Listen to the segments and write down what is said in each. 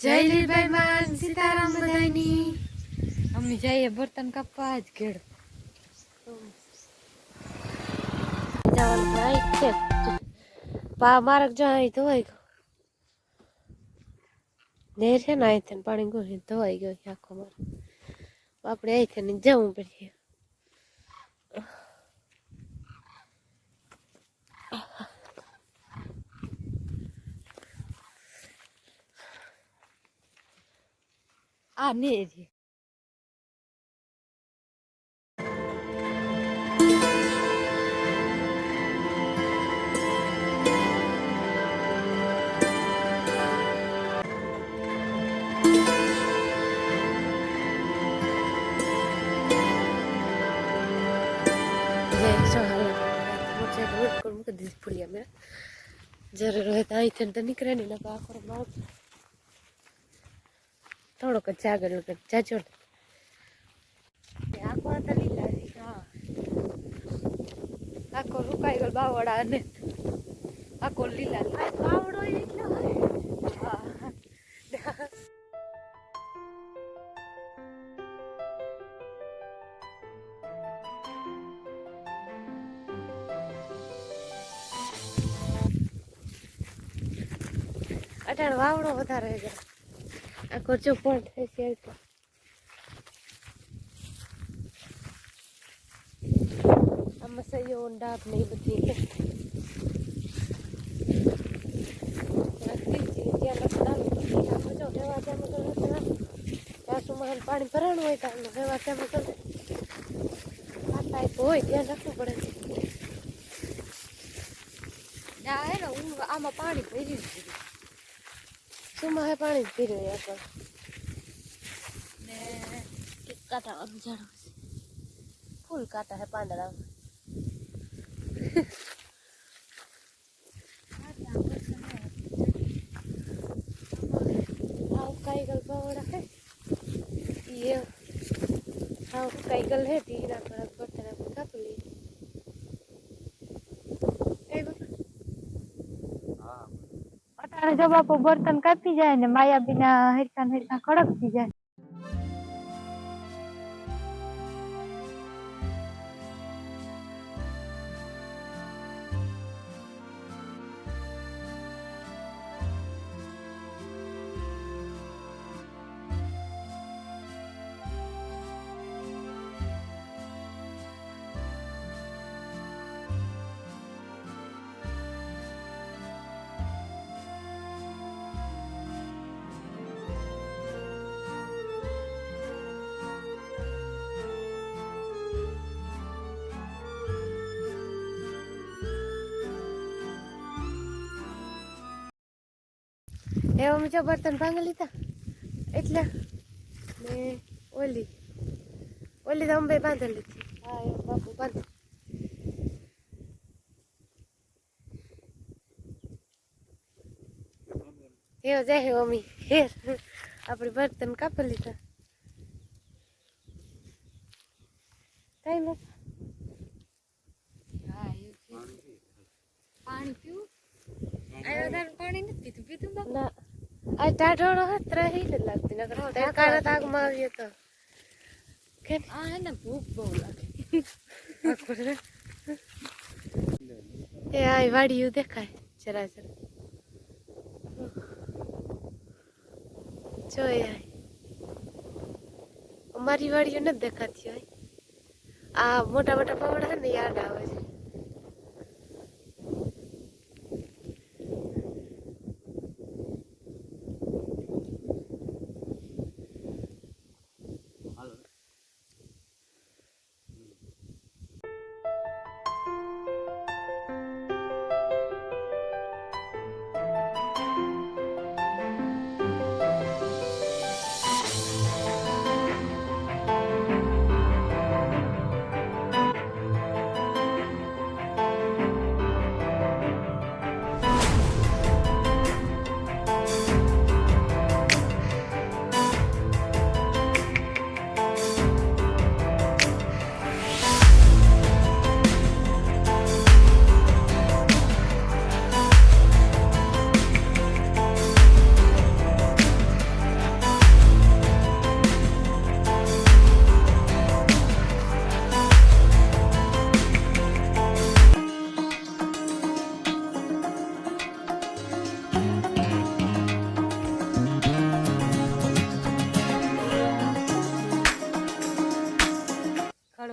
જય લીલભાઈ માન સીતારામ બધાયની અમે જઈએ બર્તન કાપવા જ ઘેડ જવાનું ભાઈ છે પા મારક જો અહીં ધોવાઈ ગયો નેર છે ને અહીંથી પાણી ગયું ધોવાઈ ગયો આખો મારે આપણે અહીંથી જવું પડશે આ નેર ફૂલિયા મેં જરા રહે તો અહીંથી તો નીકળે ને આખો મારો થોડોક જ આગળ જાજો આખો હતા લીલા હા આખો રૂકાઈ ગયો બાવડા અને આખો લીલા બાવડો એટલો હા અટાણ વાવડો વધારે ગયા આખો ચોપડ થાય છે આમાં સહીઓ ડાબ ને એ બધી પાણી ભરાણું હોય તો વ્યવહાર તેમાં કરે હોય ધ્યાન રાખવું પડે હે ને આમાં પાણી ભર્યું સુમાં હે પાણી ભર્યું આપણે ને કાંટા અમજાડો ફૂલ કાંટા હે પાંદડા કાઈગલ બાવડા है ये हाँ काईगल है तीरा कड़क बर्तन अपन काप लिए अटाणे जब आप बर्तन कापी जाए ने माया बिना हरका कड़क थी जाए એવા મુજબ બર્તન ભાંગી લીધા એટલે ને ઓલી તો અંબે બાંધી લીધી હા એ બાપુ બાંધી એવો જાય મમ્મી હેર આપણે બર્તન કાપી લીધા કઈ નથી પાણી પીવું પાણી નથી પીધું ના આ ટાઢોળો હાથ રહી જ લાગતી નકર કાળા તાગમાં આવ્યો તો કે આ હે ને ભૂખ બહુ લાગે એ આ વાડીયું દેખાય જરા જોઈ અમારી વાડીઓ નથી દેખાતી હોય આ મોટા મોટા પાવડા છે ને યાદ આવે છે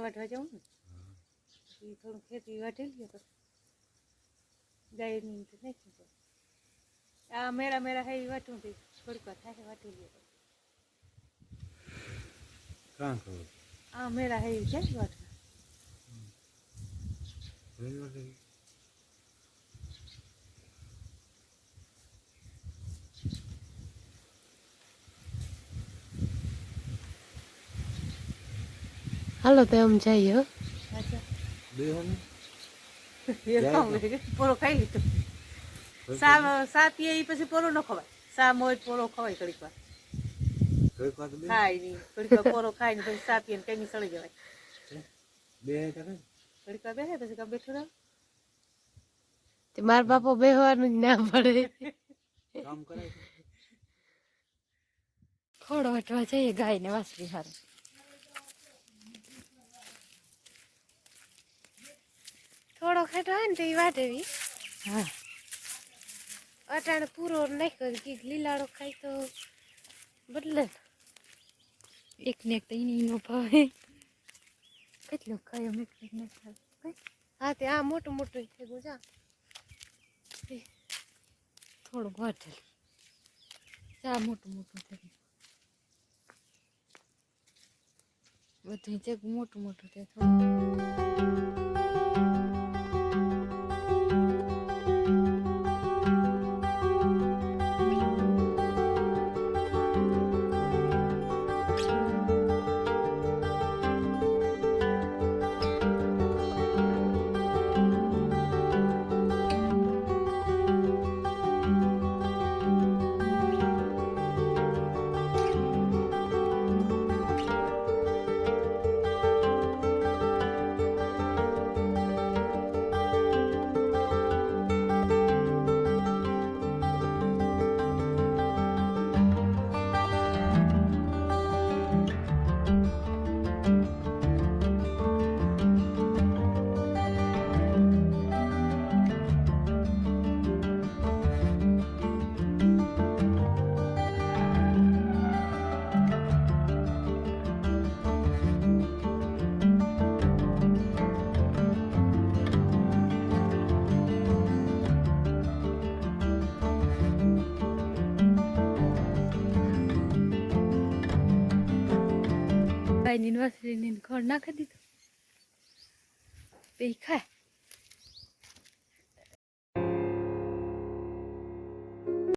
વાટવા જાઉં ને એ થોડું ખેતી વાટી લ્યો તો ગાયની તો નાખી આ મેરા મેરા હે વાટું થી થોડીક વાર થાય વાટી લ્યો કાં કરો આ મેરા હે છે વાટવા હાલો તો એમ જઈએ પોરો ખાઈ લીધો સા પીએ પછી પોરો ન ખવાય સા મોજ પોરો ખવાય ઘડીક વાર ખાય નહીં ઘડીક વાર પોરો ખાય ને પછી સા પીએ કઈ સળી જવાય ઘડીક વાર બેસે પછી કામ બેઠું રહે મારા બાપો બેહવાનું જ ના પડે ખોડો વાટવા જઈએ ગાય ને વાસળી હારે થોડો ખાટો હોય ને તો એ વાટેવી હા અટાણે પૂરો નાખ્યો કીક લીલાડો ખાય તો બદલે એક ને એક તો એની નો ભાવે કેટલો ખાય એમ એક ને ખાય હા તે આ મોટું મોટું થયું જા થોડું વાટેલ ચા મોટું મોટું થયું બધું ચેક મોટું મોટું થાય થોડું ગાયની વાસળીની ખોળ નાખી દીધું તે ખાય